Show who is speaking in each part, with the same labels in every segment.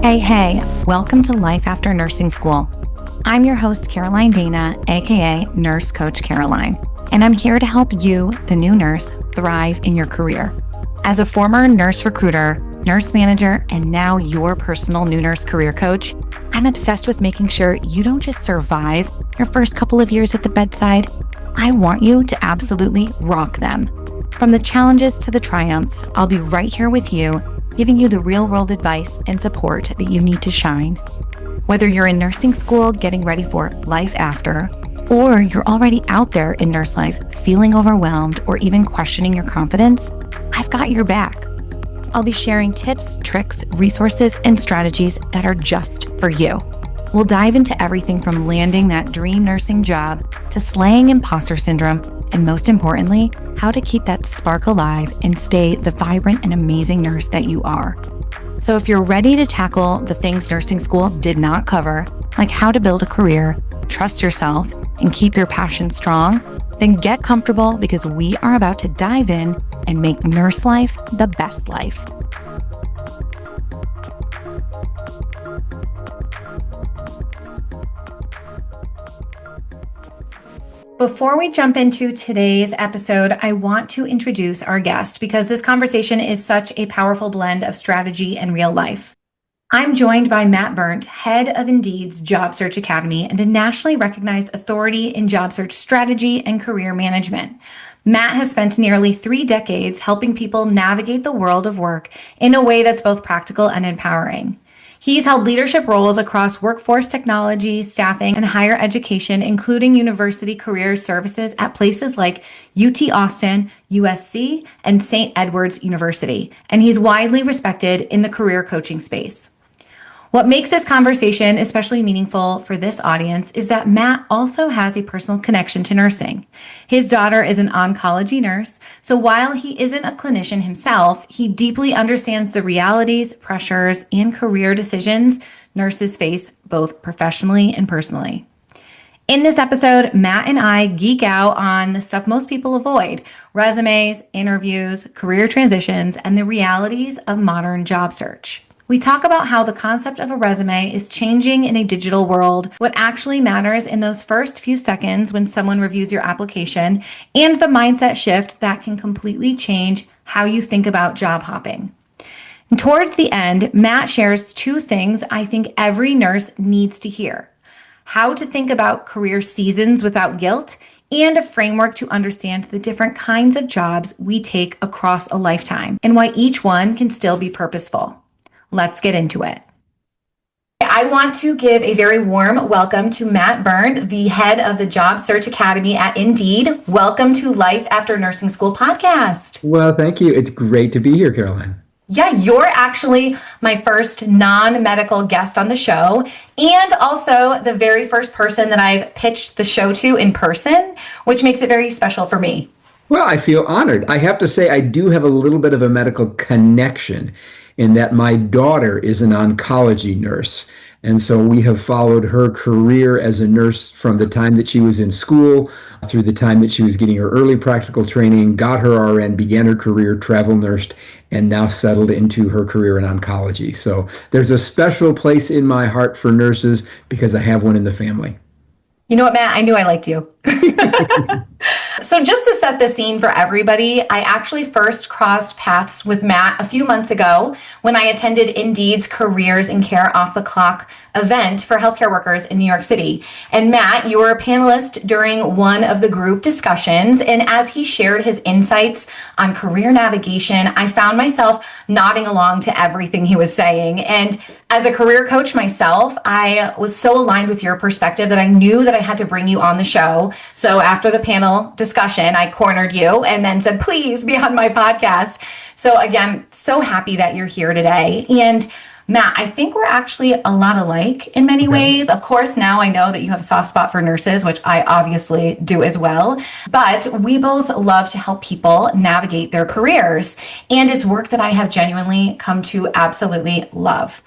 Speaker 1: Hey, welcome to Life After Nursing School. I'm your host, Caroline Dana, aka Nurse Coach Caroline, and I'm here to help you, the new nurse, thrive in your career. As a former nurse recruiter, nurse manager, and now your personal new nurse career coach, I'm obsessed with making sure you don't just survive your first couple of years at the bedside. I want you to absolutely rock them. From the challenges to the triumphs, I'll be right here with you, giving you the real-world advice and support that you need to shine. Whether you're in nursing school getting ready for life after, or you're already out there in nurse life feeling overwhelmed or even questioning your confidence, I've got your back. I'll be sharing tips, tricks, resources, and strategies that are just for you. We'll dive into everything from landing that dream nursing job to slaying imposter syndrome, and most importantly, how to keep that spark alive and stay the vibrant and amazing nurse that you are. So if you're ready to tackle the things nursing school did not cover, like how to build a career, trust yourself, and keep your passion strong, then get comfortable because we are about to dive in and make nurse life the best life. Before we jump into today's episode, I want to introduce our guest because this conversation is such a powerful blend of strategy and real life. I'm joined by Matt Berndt, head of Indeed's Job Search Academy and a nationally recognized authority in job search strategy and career management. Matt has spent nearly 3 decades helping people navigate the world of work in a way that's both practical and empowering. He's held leadership roles across workforce technology, staffing, and higher education, including university career services at places like UT Austin, USC, and St. Edward's University, and he's widely respected in the career coaching space. What makes this conversation especially meaningful for this audience is that Matt also has a personal connection to nursing. His daughter is an oncology nurse, so while he isn't a clinician himself, he deeply understands the realities, pressures, and career decisions nurses face both professionally and personally. In this episode, Matt and I geek out on the stuff most people avoid: resumes, interviews, career transitions, and the realities of modern job search. We talk about how the concept of a resume is changing in a digital world, what actually matters in those first few seconds when someone reviews your application, and the mindset shift that can completely change how you think about job hopping. And towards the end, Matt shares 2 things I think every nurse needs to hear: how to think about career seasons without guilt, and a framework to understand the different kinds of jobs we take across a lifetime and why each one can still be purposeful. Let's get into it. I want to give a very warm welcome to Matt Berndt, the head of the Job Search Academy at Indeed. Welcome to Life After Nursing School podcast.
Speaker 2: Well, thank you. It's great to be here, Caroline.
Speaker 1: Yeah, you're actually my first non-medical guest on the show, and also the very first person that I've pitched the show to in person, which makes it very special for me.
Speaker 2: Well, I feel honored. I have to say I do have a little bit of a medical connection in that my daughter is an oncology nurse. And so we have followed her career as a nurse from the time that she was in school through the time that she was getting her early practical training, got her RN, began her career, travel nursed, and now settled into her career in oncology. So there's a special place in my heart for nurses because I have one in the family.
Speaker 1: You know what, Matt? I knew I liked you. So just to set the scene for everybody, I actually first crossed paths with Matt a few months ago when I attended Indeed's Careers in Care Off the Clock event for healthcare workers in New York City. And Matt, you were a panelist during one of the group discussions. And as he shared his insights on career navigation, I found myself nodding along to everything he was saying. And as a career coach myself, I was so aligned with your perspective that I knew that I had to bring you on the show. So after the panel discussion, I cornered you and then said, please be on my podcast. So again, so happy that you're here today. And Matt, I think we're actually a lot alike in many ways. Of course, now I know that you have a soft spot for nurses, which I obviously do as well. But we both love to help people navigate their careers. And it's work that I have genuinely come to absolutely love.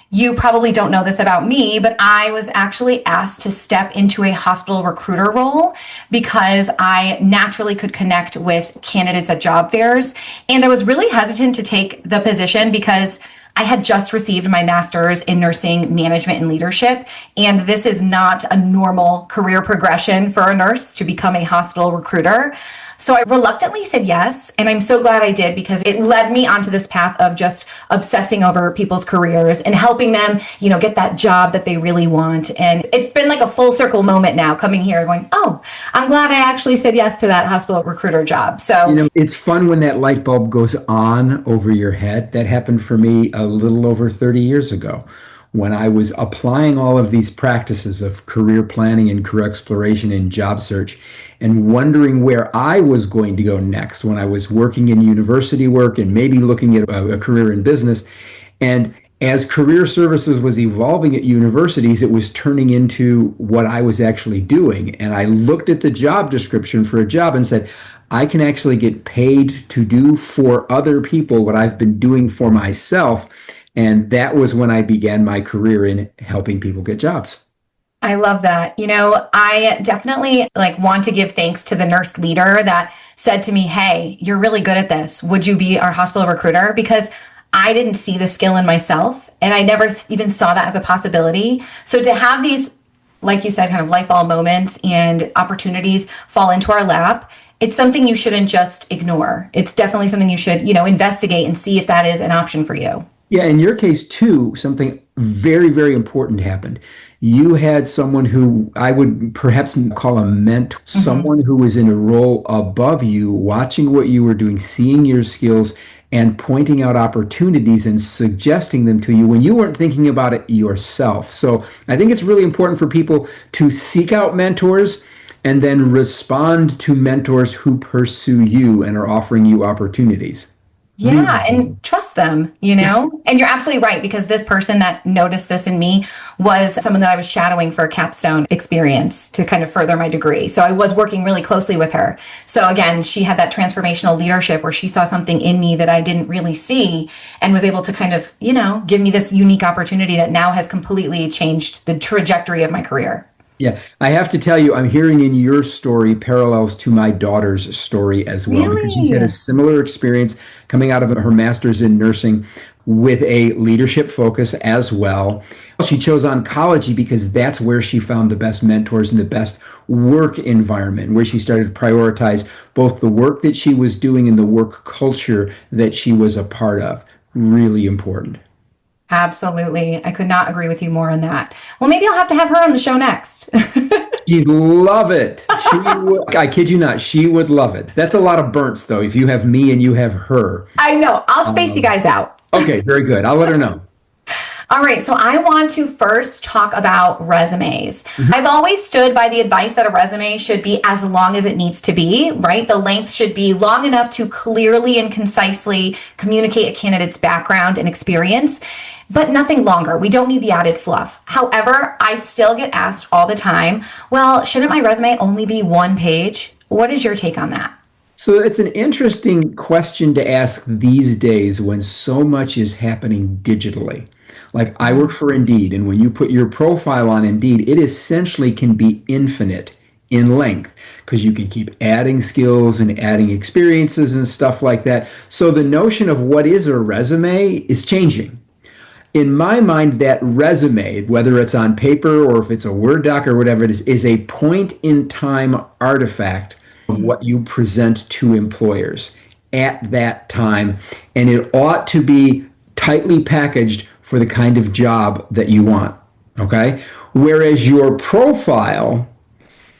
Speaker 1: You probably don't know this about me, but I was actually asked to step into a hospital recruiter role because I naturally could connect with candidates at job fairs. And I was really hesitant to take the position because I had just received my master's in nursing management and leadership, and this is not a normal career progression for a nurse to become a hospital recruiter. So I reluctantly said yes, and I'm so glad I did because it led me onto this path of just obsessing over people's careers and helping them, get that job that they really want. And it's been like a full circle moment now coming here going, oh, I'm glad I actually said yes to that hospital recruiter job. So
Speaker 2: It's fun when that light bulb goes on over your head. That happened for me a little over 30 years ago when I was applying all of these practices of career planning and career exploration and job search and wondering where I was going to go next when I was working in university work and maybe looking at a career in business. And as career services was evolving at universities, it was turning into what I was actually doing. And I looked at the job description for a job and said, I can actually get paid to do for other people what I've been doing for myself. And that was when I began my career in helping people get jobs.
Speaker 1: I love that. I definitely want to give thanks to the nurse leader that said to me, "Hey, you're really good at this. Would you be our hospital recruiter?" Because I didn't see the skill in myself and I never even saw that as a possibility. So to have these, like you said, kind of light bulb moments and opportunities fall into our lap, it's something you shouldn't just ignore. It's definitely something you should, investigate and see if that is an option for you.
Speaker 2: Yeah, in your case too, something very, very important happened. You had someone who I would perhaps call a mentor, someone who was in a role above you, watching what you were doing, seeing your skills, and pointing out opportunities and suggesting them to you when you weren't thinking about it yourself. So I think it's really important for people to seek out mentors and then respond to mentors who pursue you and are offering you opportunities.
Speaker 1: Yeah, and trust them, And you're absolutely right, because this person that noticed this in me was someone that I was shadowing for a capstone experience to kind of further my degree. So I was working really closely with her. So again, she had that transformational leadership where she saw something in me that I didn't really see and was able to kind of, give me this unique opportunity that now has completely changed the trajectory of my career.
Speaker 2: Yeah, I have to tell you, I'm hearing in your story parallels to my daughter's story as well, because she's had a
Speaker 1: Really?
Speaker 2: similar experience coming out of her master's in nursing with a leadership focus as well. She chose oncology because that's where she found the best mentors and the best work environment, where she started to prioritize both the work that she was doing and the work culture that she was a part of. Really important.
Speaker 1: Absolutely. I could not agree with you more on that. Well, maybe I'll have to have her on the show next.
Speaker 2: She'd love it. I kid you not, she would love it. That's a lot of Bernts, though, if you have me and you have her.
Speaker 1: I know. I'll space you guys out.
Speaker 2: Okay, very good. I'll let her know.
Speaker 1: All right, so I want to first talk about resumes. I've always stood by the advice that a resume should be as long as it needs to be, right? The length should be long enough to clearly and concisely communicate a candidate's background and experience, but nothing longer. We don't need the added fluff. However, I still get asked all the time, well, shouldn't my resume only be one page? What is your take on that?
Speaker 2: So it's an interesting question to ask these days when so much is happening digitally. Like I work for Indeed, and when you put your profile on Indeed, it essentially can be infinite in length because you can keep adding skills and adding experiences and stuff like that. So the notion of what is a resume is changing. In my mind, that resume, whether it's on paper or if it's a Word doc or whatever it is a point in time artifact of what you present to employers at that time. And it ought to be tightly packaged for the kind of job that you want. Okay. Whereas your profile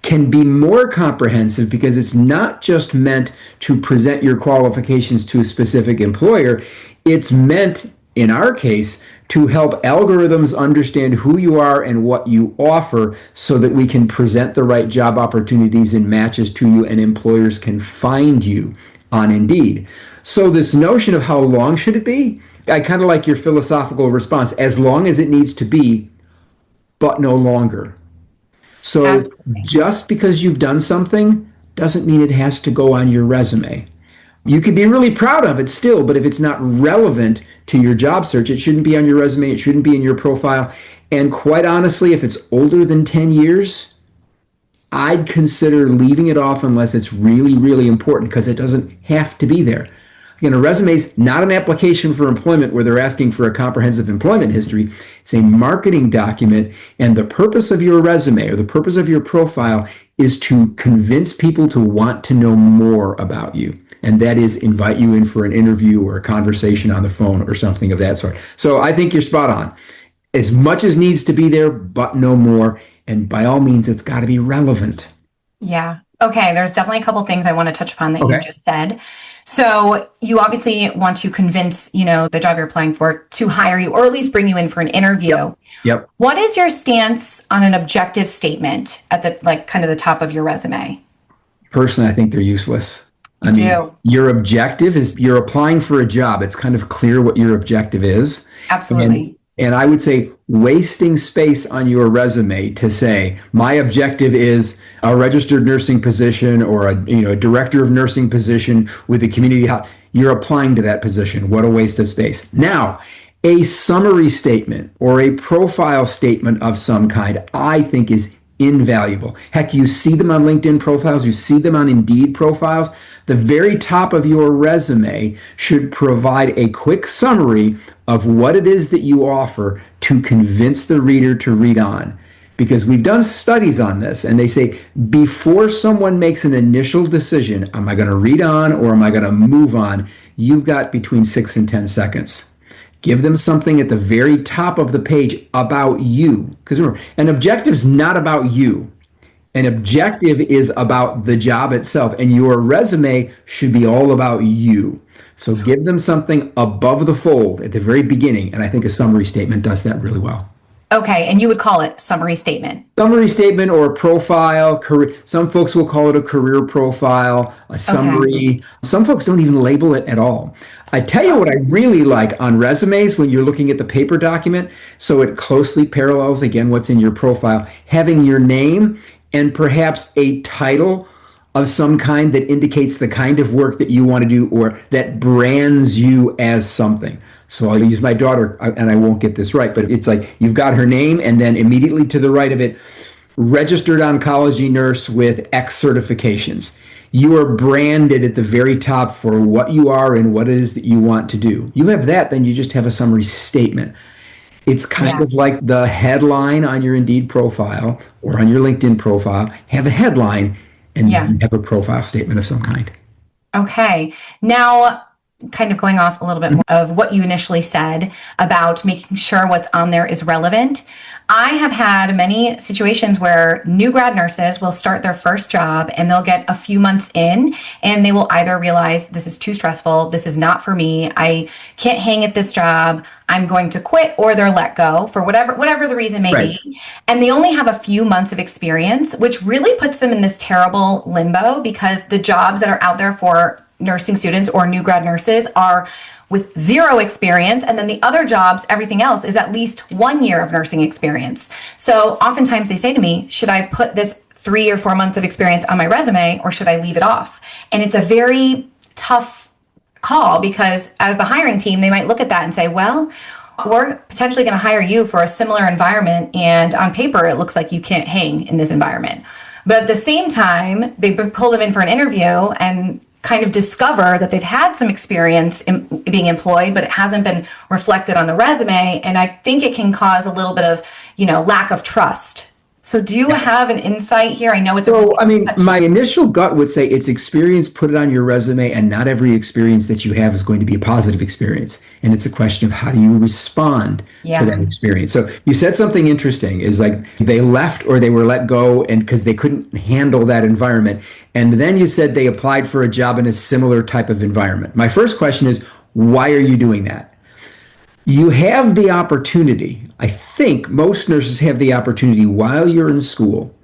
Speaker 2: can be more comprehensive because it's not just meant to present your qualifications to a specific employer. It's meant, in our case, to help algorithms understand who you are and what you offer so that we can present the right job opportunities and matches to you and employers can find you on Indeed. So this notion of how long should it be? I kind of like your philosophical response, as long as it needs to be, but no longer. So
Speaker 1: Absolutely.
Speaker 2: just because you've done something doesn't mean it has to go on your resume. You could be really proud of it still, but if it's not relevant to your job search, it shouldn't be on your resume. It shouldn't be in your profile. And quite honestly, if it's older than 10 years, I'd consider leaving it off unless it's really, really important because it doesn't have to be there. A resume is not an application for employment where they're asking for a comprehensive employment history. It's a marketing document. And the purpose of your resume or the purpose of your profile is to convince people to want to know more about you. And that is invite you in for an interview or a conversation on the phone or something of that sort. So I think you're spot on. As much as needs to be there, but no more. And by all means, it's got to be relevant.
Speaker 1: Yeah. Okay. There's definitely a couple things I want to touch upon that you
Speaker 2: Okay.
Speaker 1: just said. So you obviously want to convince, the job you're applying for to hire you or at least bring you in for an interview.
Speaker 2: Yep.
Speaker 1: What is your stance on an objective statement at the kind of the top of your resume?
Speaker 2: Personally, I think they're useless.
Speaker 1: You do.
Speaker 2: Your objective is you're applying for a job. It's kind of clear what your objective is.
Speaker 1: Absolutely.
Speaker 2: And I would say wasting space on your resume to say, my objective is a registered nursing position or a director of nursing position with a community health. You're applying to that position. What a waste of space. Now, a summary statement or a profile statement of some kind, I think is invaluable. Heck, you see them on LinkedIn profiles, you see them on Indeed profiles. The very top of your resume should provide a quick summary of what it is that you offer to convince the reader to read on. Because we've done studies on this, and they say before someone makes an initial decision, am I going to read on or am I going to move on? You've got between 6 and 10 seconds. Give them something at the very top of the page about you. Because remember, an objective is not about you. An objective is about the job itself. And your resume should be all about you. So give them something above the fold at the very beginning. And I think a summary statement does that really well.
Speaker 1: Okay. And you would call it summary statement.
Speaker 2: Summary statement or a profile. Some folks will call it a career profile, a summary. Okay. Some folks don't even label it at all. I tell you what I really like on resumes when you're looking at the paper document, so it closely parallels, again, what's in your profile, having your name and perhaps a title of some kind that indicates the kind of work that you want to do or that brands you as something. So I'll use my daughter, and I won't get this right, but it's like you've got her name, and then immediately to the right of it, registered oncology nurse with X certifications. You are branded at the very top for what you are and what it is that you want to do. You have that, then you just have a summary statement. It's kind of like the headline on your Indeed profile or on your LinkedIn profile. Have a headline and then have a profile statement of some kind.
Speaker 1: Okay. Now, kind of going off a little bit more of what you initially said about making sure what's on there is relevant. I have had many situations where new grad nurses will start their first job and they'll get a few months in and they will either realize this is too stressful, this is not for me, I can't hang at this job, I'm going to quit, or they're let go for whatever the reason may be. And they only have a few months of experience, which really puts them in this terrible limbo because the jobs that are out there for nursing students or new grad nurses are with zero experience. And then the other jobs, everything else is at least 1 year of nursing experience. So oftentimes they say to me, should I put this 3 or 4 months of experience on my resume or should I leave it off? And it's a very tough call because as the hiring team, they might look at that and say, well, we're potentially going to hire you for a similar environment. And on paper, it looks like you can't hang in this environment. But at the same time, they pull them in for an interview and kind of discover that they've had some experience in being employed, but it hasn't been reflected on the resume. And I think it can cause a little bit of, lack of trust. So do you have an insight here? I know it's
Speaker 2: my initial gut would say it's experience, put it on your resume, and not every experience that you have is going to be a positive experience. And it's a question of how do you respond to that experience. So you said something interesting is like they left or they were let go and because they couldn't handle that environment. And then you said they applied for a job in a similar type of environment. My first question is, why are you doing that? You have the opportunity, I think most nurses have the opportunity while you're in school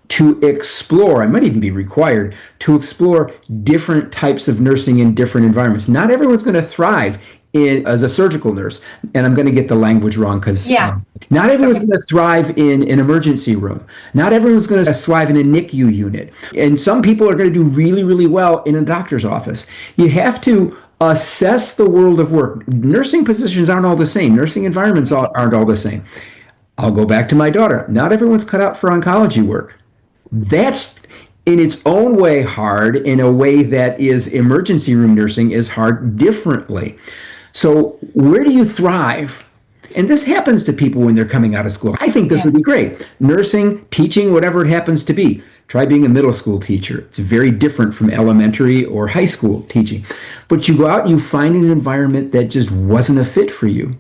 Speaker 2: to explore, I might even be required, to explore different types of nursing in different environments. Not everyone's going to thrive as a surgical nurse, and I'm going to get the language wrong because not everyone's going to thrive in an emergency room. Not everyone's going to thrive in a NICU unit. And some people are going to do really, really well in a doctor's office. You have to assess the world of work. Nursing positions aren't all the same. Nursing environments aren't all the same. I'll go back to my daughter. Not everyone's cut out for oncology work. That's in its own way hard, in a way that is emergency room nursing is hard differently. So where do you thrive? And this happens to people when they're coming out of school. I think this
Speaker 1: Yeah.
Speaker 2: would be great. Nursing, teaching, whatever it happens to be. Try being a middle school teacher. It's very different from elementary or high school teaching. But you go out and you find an environment that just wasn't a fit for you.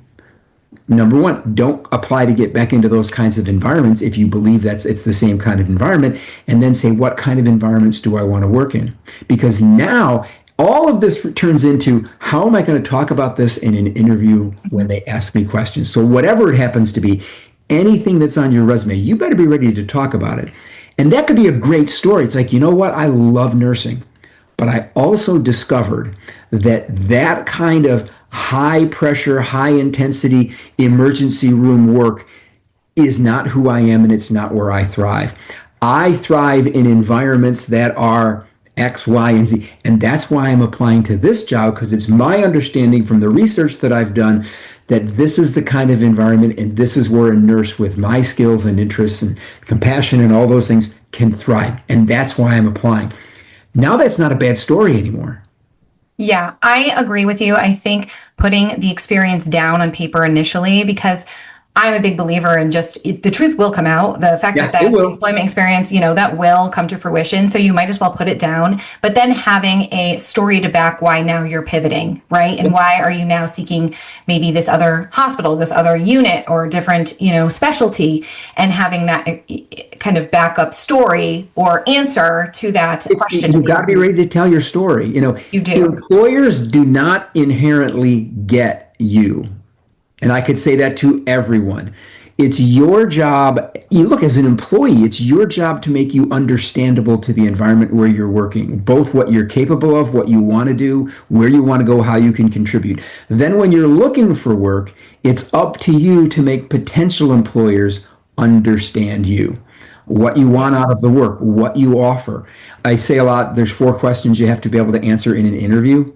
Speaker 2: Number one, don't apply to get back into those kinds of environments if you believe it's the same kind of environment, and then say, what kind of environments do I want to work in? Because now all of this turns into, how am I going to talk about this in an interview when they ask me questions? So whatever it happens to be, anything that's on your resume, you better be ready to talk about it. And that could be a great story. It's like, you know what? I love nursing. But I also discovered that kind of high pressure, high intensity emergency room work is not who I am, and it's not where I thrive. I thrive in environments that are X, Y, and Z. And that's why I'm applying to this job, because it's my understanding from the research that I've done that this is the kind of environment, and this is where a nurse with my skills and interests and compassion and all those things can thrive. And that's why I'm applying. Now that's not a bad story anymore.
Speaker 1: Yeah, I agree with you. I think putting the experience down on paper initially, because I'm a big believer in the truth will come out. The fact
Speaker 2: Yeah,
Speaker 1: that
Speaker 2: it will.
Speaker 1: employment experience, that will come to fruition. So you might as well put it down, but then having a story to back why now you're pivoting, right? And why are you now seeking maybe this other hospital, this other unit, or different, specialty, and having that kind of backup story or answer to that question.
Speaker 2: You got to be ready to tell your story.
Speaker 1: You do.
Speaker 2: Employers do not inherently get you. And I could say that to everyone. It's your job. You look, as an employee, it's your job to make you understandable to the environment where you're working, both what you're capable of, what you want to do, where you want to go, how you can contribute. Then when you're looking for work, it's up to you to make potential employers understand you, what you want out of the work, what you offer. I say a lot, there's 4 questions you have to be able to answer in an interview.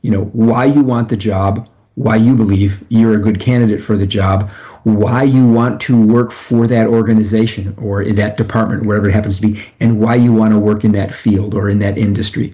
Speaker 2: Why you want the job, why you believe you're a good candidate for the job, why you want to work for that organization or in that department, wherever it happens to be, and why you want to work in that field or in that industry.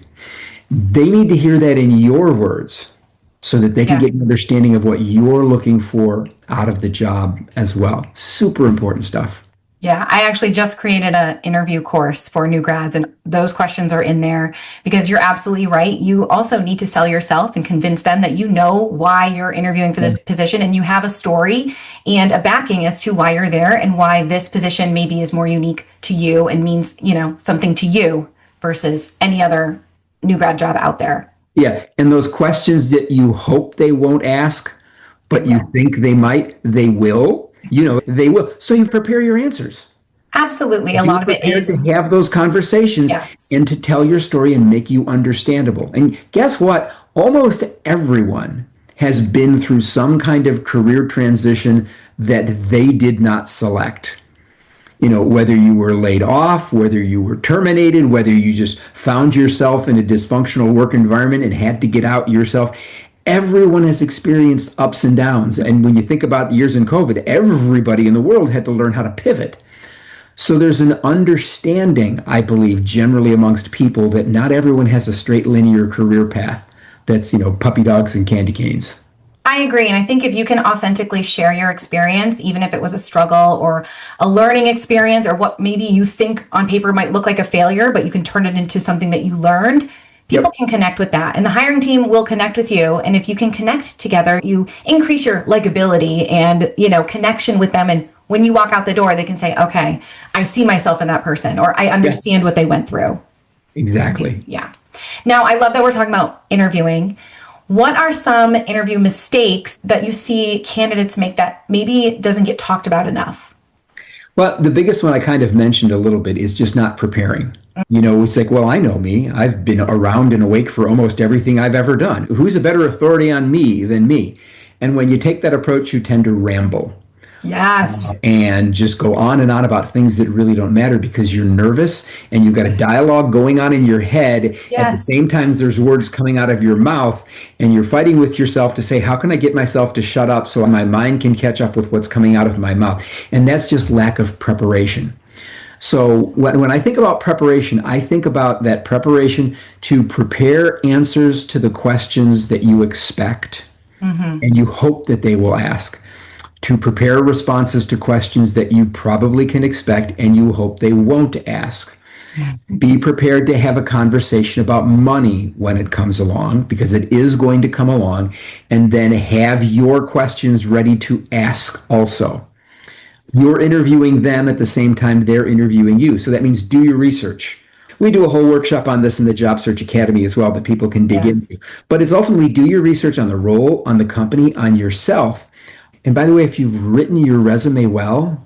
Speaker 2: They need to hear that in your words so that they can get an understanding of what you're looking for out of the job as well. Super important stuff.
Speaker 1: Yeah, I actually just created an interview course for new grads, and those questions are in there because you're absolutely right. You also need to sell yourself and convince them that you know why you're interviewing for this position, and you have a story and a backing as to why you're there and why this position maybe is more unique to you and means, something to you versus any other new grad job out there.
Speaker 2: Yeah, and those questions that you hope they won't ask, but you think they might, they will. They will. So you prepare your answers.
Speaker 1: Absolutely. A lot of it is
Speaker 2: to have those conversations and to tell your story and make you understandable. And guess what? Almost everyone has been through some kind of career transition that they did not select. Whether you were laid off, whether you were terminated, whether you just found yourself in a dysfunctional work environment and had to get out yourself. Everyone has experienced ups and downs. And when you think about years in COVID, everybody in the world had to learn how to pivot. So there's an understanding, I believe, generally amongst people that not everyone has a straight linear career path that's, puppy dogs and candy canes.
Speaker 1: I agree. And I think if you can authentically share your experience, even if it was a struggle or a learning experience or what maybe you think on paper might look like a failure, but you can turn it into something that you learned, people can connect with that. And the hiring team will connect with you. And if you can connect together, you increase your likability and, connection with them. And when you walk out the door, they can say, okay, I see myself in that person, or I understand what they went through.
Speaker 2: Exactly.
Speaker 1: Yeah. Now, I love that we're talking about interviewing. What are some interview mistakes that you see candidates make that maybe doesn't get talked about enough?
Speaker 2: Well, the biggest one I kind of mentioned a little bit is just not preparing. It's like, well, I know me. I've been around and awake for almost everything I've ever done. Who's a better authority on me than me? And when you take that approach, you tend to ramble.
Speaker 1: Yes.
Speaker 2: And just go on and on about things that really don't matter because you're nervous and you've got a dialogue going on in your head. At the same time, there's words coming out of your mouth and you're fighting with yourself to say, how can I get myself to shut up so my mind can catch up with what's coming out of my mouth? And that's just lack of preparation. So when I think about preparation, I think about that preparation to prepare answers to the questions that you expect
Speaker 1: Hmm.
Speaker 2: and you hope that they will ask, to prepare responses to questions that you probably can expect and you hope they won't ask. Be prepared to have a conversation about money when it comes along, because it is going to come along, and then have your questions ready to ask also. You're interviewing them at the same time they're interviewing you. So that means do your research. We do a whole workshop on this in the Job Search Academy as well that people can dig
Speaker 1: Yeah.
Speaker 2: into. But it's ultimately do your research on the role, on the company, on yourself. And by the way, if you've written your resume well,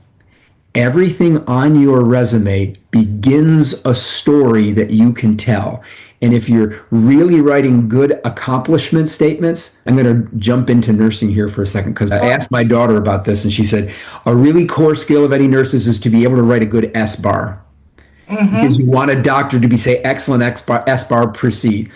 Speaker 2: everything on your resume begins a story that you can tell. And if you're really writing good accomplishment statements, I'm going to jump into nursing here for a second because I
Speaker 1: Sure.
Speaker 2: asked my daughter about this and she said, a really core skill of any nurses is to be able to write a good S bar because
Speaker 1: Hmm.
Speaker 2: you want a doctor to be say excellent S bar proceed.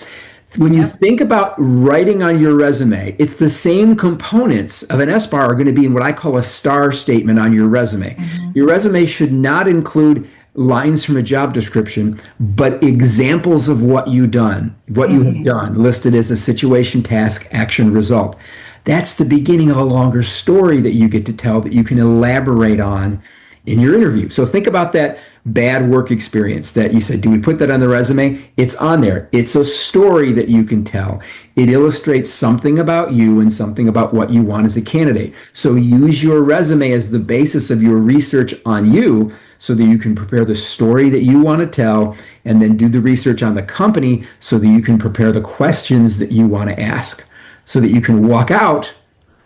Speaker 2: When you
Speaker 1: Yep.
Speaker 2: think about writing on your resume, it's the same components of an S bar are going to be in what I call a star statement on your resume.
Speaker 1: Hmm.
Speaker 2: Your resume should not include lines from a job description, but examples of what you have
Speaker 1: Hmm.
Speaker 2: done, listed as a situation, task, action, result. That's the beginning of a longer story that you get to tell that you can elaborate on in your interview. So think about that bad work experience that you said, do we put that on the resume? It's on there. It's a story that you can tell. It illustrates something about you and something about what you want as a candidate. So use your resume as the basis of your research on you so that you can prepare the story that you want to tell, and then do the research on the company so that you can prepare the questions that you want to ask so that you can walk out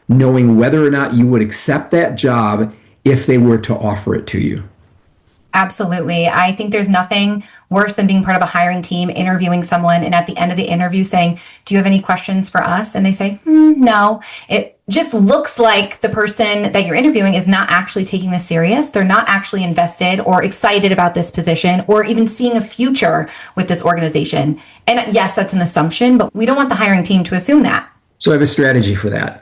Speaker 2: knowing whether or not you would accept that job if they were to offer it to you.
Speaker 1: Absolutely. I think there's nothing worse than being part of a hiring team, interviewing someone, and at the end of the interview saying, "Do you have any questions for us?" And they say, "No." It just looks like the person that you're interviewing is not actually taking this serious. They're not actually invested or excited about this position or even seeing a future with this organization. And yes, that's an assumption, but we don't want the hiring team to assume that.
Speaker 2: So I have a strategy for that.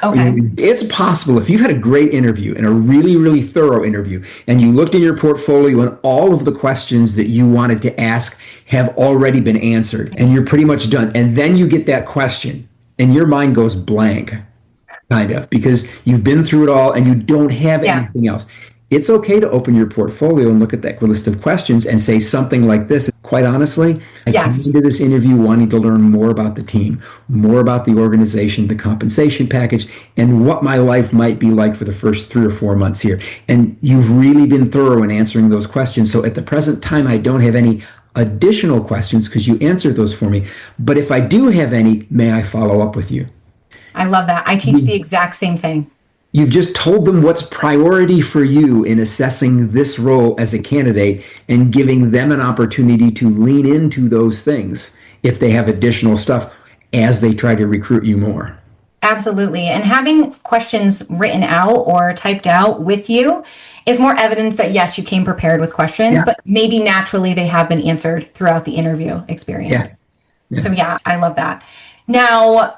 Speaker 1: Okay.
Speaker 2: It's possible if you've had a great interview and a really, really thorough interview, and you looked in your portfolio and all of the questions that you wanted to ask have already been answered and you're pretty much done. And then you get that question and your mind goes blank, kind of, because you've been through it all and you don't have
Speaker 1: Yeah.
Speaker 2: anything else. It's okay to open your portfolio and look at that list of questions and say something like this. Quite honestly, I came
Speaker 1: Yes.
Speaker 2: into this interview wanting to learn more about the team, more about the organization, the compensation package, and what my life might be like for the first 3 or 4 months here. And you've really been thorough in answering those questions. So at the present time, I don't have any additional questions because you answered those for me. But if I do have any, may I follow up with you?
Speaker 1: I love that. I teach the exact same thing.
Speaker 2: You've just told them what's priority for you in assessing this role as a candidate and giving them an opportunity to lean into those things if they have additional stuff as they try to recruit you more.
Speaker 1: Absolutely. And having questions written out or typed out with you is more evidence that yes, you came prepared with questions,
Speaker 2: Yeah,
Speaker 1: but maybe naturally they have been answered throughout the interview
Speaker 2: yeah,
Speaker 1: experience. So,
Speaker 2: yeah.
Speaker 1: yeah, I love that. Now,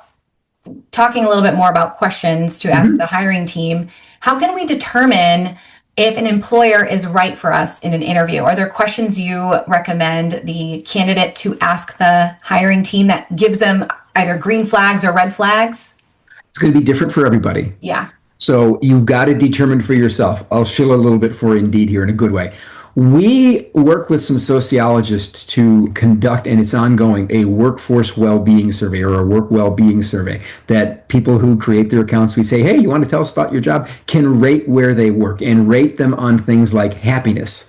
Speaker 1: talking a little bit more about questions to ask the
Speaker 2: Mhm.
Speaker 1: hiring team, how can we determine if an employer is right for us in an interview? Are there questions you recommend the candidate to ask the hiring team that gives them either green flags or red flags?
Speaker 2: It's going to be different for everybody.
Speaker 1: Yeah.
Speaker 2: So you've got to determine for yourself. I'll shill a little bit for Indeed here in a good way. We work with some sociologists to conduct, and it's ongoing, a workforce well-being survey or a work well-being survey that people who create their accounts, we say, hey, you want to tell us about your job, can rate where they work and rate them on things like happiness,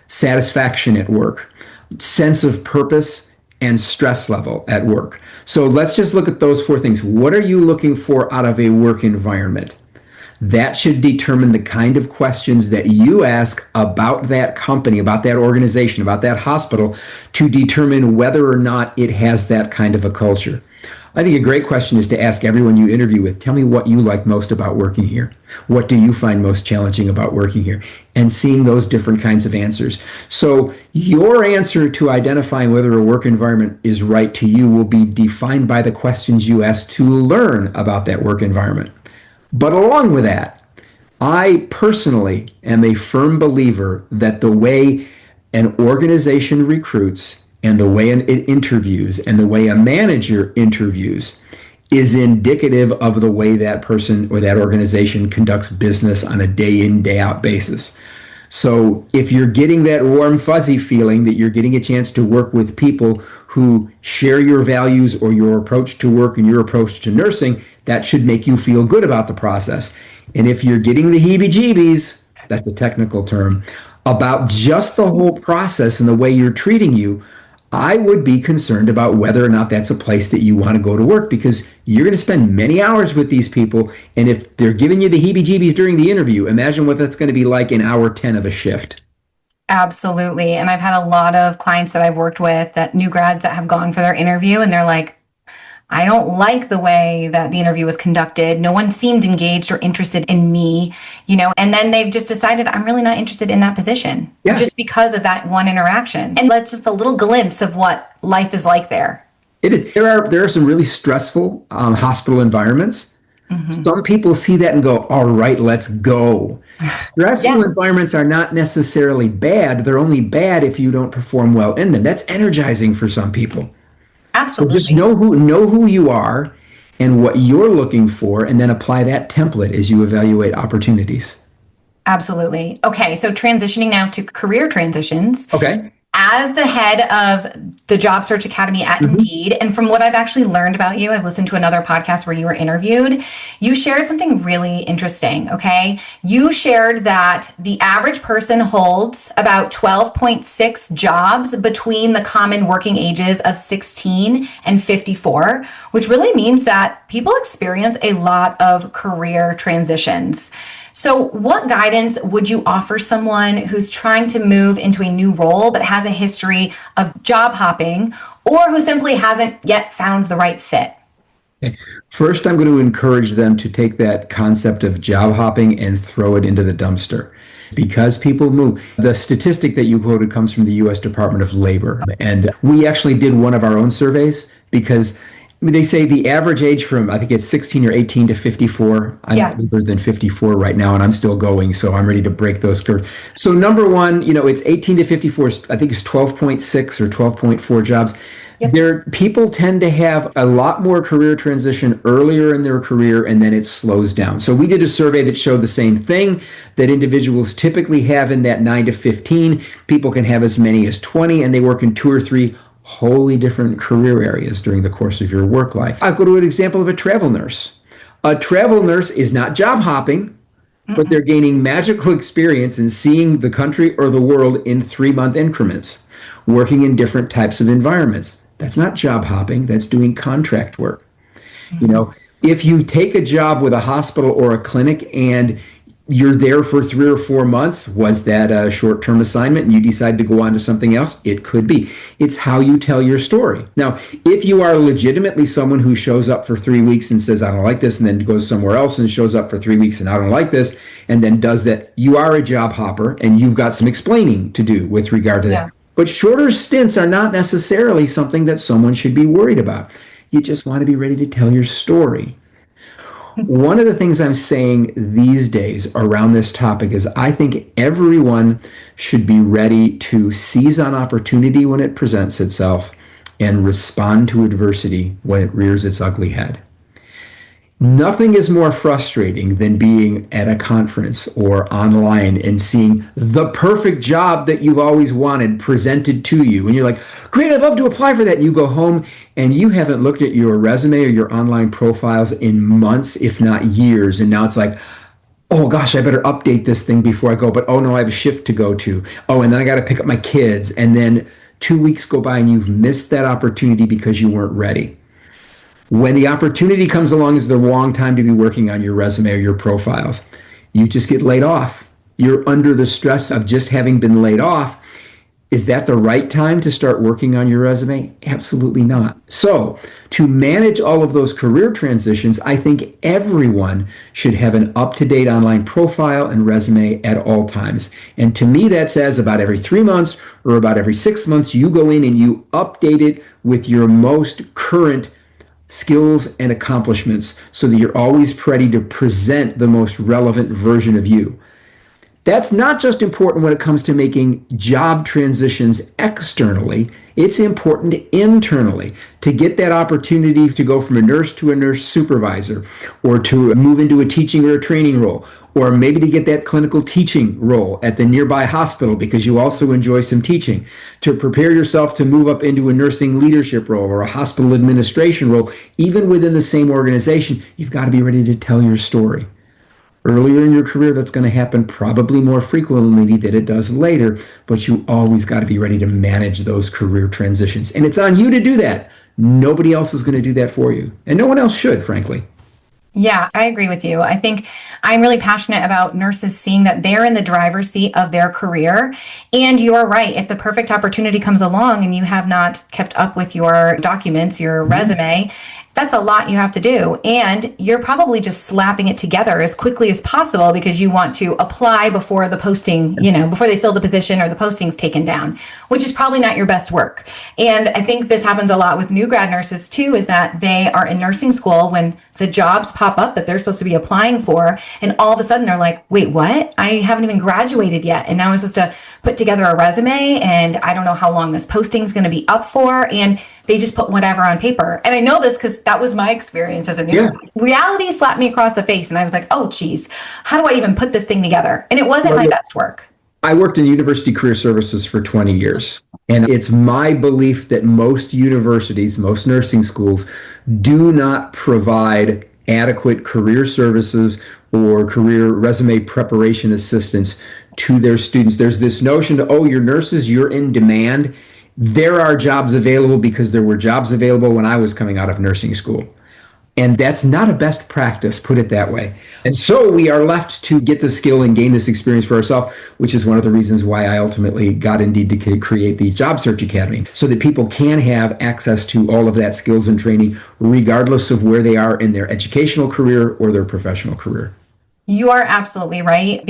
Speaker 2: satisfaction at work, sense of purpose, and stress level at work. So let's just look at those 4 things. What are you looking for out of a work environment? That should determine the kind of questions that you ask about that company, about that organization, about that hospital to determine whether or not it has that kind of a culture. I think a great question is to ask everyone you interview with, tell me what you like most about working here. What do you find most challenging about working here? And seeing those different kinds of answers. So your answer to identifying whether a work environment is right to you will be defined by the questions you ask to learn about that work environment. But along with that, I personally am a firm believer that the way an organization recruits and the way it interviews and the way a manager interviews is indicative of the way that person or that organization conducts business on a day in, day out basis. So if you're getting that warm, fuzzy feeling that you're getting a chance to work with people who share your values or your approach to work and your approach to nursing, that should make you feel good about the process. And if you're getting the heebie-jeebies, that's a technical term, about just the whole process and the way you're treating you, I would be concerned about whether or not that's a place that you want to go to work, because you're going to spend many hours with these people. And if they're giving you the heebie-jeebies during the interview, imagine what that's going to be like in hour 10 of a shift.
Speaker 1: Absolutely. And I've had a lot of clients that I've worked with, that new grads that have gone for their interview, and they're like, I don't like the way that the interview was conducted. No one seemed engaged or interested in me, and then they've just decided I'm really not interested in that position,
Speaker 2: Yeah,
Speaker 1: just because of that one interaction. And that's just a little glimpse of what life is like there.
Speaker 2: it is. There are some really stressful hospital environments.
Speaker 1: Mm-hmm.
Speaker 2: Some people see that and go, all right, let's go. Stressful
Speaker 1: Yeah,
Speaker 2: environments are not necessarily bad. They're only bad if you don't perform well in them. That's energizing for some people. So just
Speaker 1: absolutely.
Speaker 2: know who you are and what you're looking for, and then apply that template as you evaluate opportunities.
Speaker 1: Absolutely. Okay, so transitioning now to career transitions.
Speaker 2: Okay.
Speaker 1: As the head of the Job Search Academy at
Speaker 2: Mhm.
Speaker 1: Indeed, and from what I've actually learned about you, I've listened to another podcast where you were interviewed. You shared something really interesting. Okay. You shared that the average person holds about 12.6 jobs between the common working ages of 16 and 54, which really means that people experience a lot of career transitions. So, what guidance would you offer someone who's trying to move into a new role but has a history of job hopping, or who simply hasn't yet found the right fit?
Speaker 2: Okay. First, I'm going to encourage them to take that concept of job hopping and throw it into the dumpster. Because people move. The statistic that you quoted comes from the US Department of Labor. And we actually did one of our own surveys because they say the average age from, I think it's 16 or 18 to 54. I'm
Speaker 1: Yeah.
Speaker 2: older than 54 right now, and I'm still going, so I'm ready to break those curves. So number one, it's 18 to 54. I think it's 12.6 or 12.4 jobs.
Speaker 1: Yep.
Speaker 2: People tend to have a lot more career transition earlier in their career, and then it slows down. So we did a survey that showed the same thing, that individuals typically have in that 9 to 15. People can have as many as 20, and they work in 2 or 3 wholly different career areas during the course of your work life. I'll go to an example of a travel nurse. A travel nurse is not job hopping, but they're gaining magical experience in seeing the country or the world in 3-month increments, working in different types of environments. That's not job hopping, that's doing contract work. You
Speaker 1: Mm-hmm.
Speaker 2: know, if you take a job with a hospital or a clinic and you're there for 3 or 4 months, was that a short-term assignment and you decide to go on to something else? It could be. It's how you tell your story. Now, if you are legitimately someone who shows up for 3 weeks and says, I don't like this, and then goes somewhere else and shows up for 3 weeks and I don't like this, and then does that, you are a job hopper and you've got some explaining to do with regard to that.
Speaker 1: Yeah.
Speaker 2: But shorter stints are not necessarily something that someone should be worried about. You just want to be ready to tell your story. One of the things I'm saying these days around this topic is I think everyone should be ready to seize on opportunity when it presents itself and respond to adversity when it rears its ugly head. Nothing is more frustrating than being at a conference or online and seeing the perfect job that you've always wanted presented to you. And you're like, great, I'd love to apply for that. And you go home and you haven't looked at your resume or your online profiles in months, if not years. And now it's like, oh gosh, I better update this thing before I go. But oh no, I have a shift to go to. Oh, and then I got to pick up my kids. And then 2 weeks go by and you've missed that opportunity because you weren't ready. When the opportunity comes along is the wrong time to be working on your resume or your profiles. You just get laid off. You're under the stress of just having been laid off. Is that the right time to start working on your resume? Absolutely not. So, to manage all of those career transitions, I think everyone should have an up-to-date online profile and resume at all times. And to me, that says about every 3 months or about every 6 months, you go in and you update it with your most current skills, and accomplishments so that you're always ready to present the most relevant version of you. That's not just important when it comes to making job transitions externally, it's important internally to get that opportunity to go from a nurse to a nurse supervisor, or to move into a teaching or a training role, or maybe to get that clinical teaching role at the nearby hospital because you also enjoy some teaching, to prepare yourself to move up into a nursing leadership role or a hospital administration role. Even within the same organization, you've got to be ready to tell your story. Earlier in your career, that's going to happen probably more frequently than it does later, but you always got to be ready to manage those career transitions. And it's on you to do that. Nobody else is going to do that for you. And no one else should, frankly.
Speaker 1: Yeah, I agree with you. I think I'm really passionate about nurses seeing that they're in the driver's seat of their career. And you are right. If the perfect opportunity comes along and you have not kept up with your documents, your resume, that's a lot you have to do. And you're probably just slapping it together as quickly as possible because you want to apply before the posting, before they fill the position or the posting's taken down, which is probably not your best work. And I think this happens a lot with new grad nurses too, is that they are in nursing school when the jobs pop up that they're supposed to be applying for. And all of a sudden they're like, wait, what? I haven't even graduated yet. And now I'm supposed to put together a resume and I don't know how long this posting is going to be up for. And they just put whatever on paper. And I know this because that was my experience as a new reality slapped me across the face. And I was like, oh, geez, how do I even put this thing together? And it wasn't my best work.
Speaker 2: I worked in university career services for 20 years. And it's my belief that most universities, most nursing schools, do not provide adequate career services or career resume preparation assistance to their students. There's this notion that, oh, you're nurses, you're in demand. There are jobs available because there were jobs available when I was coming out of nursing school. And that's not a best practice, put it that way. And so we are left to get the skill and gain this experience for ourselves, which is one of the reasons why I ultimately got Indeed to create the Job Search Academy, so that people can have access to all of that skills and training, regardless of where they are in their educational career or their professional career.
Speaker 1: You are absolutely right.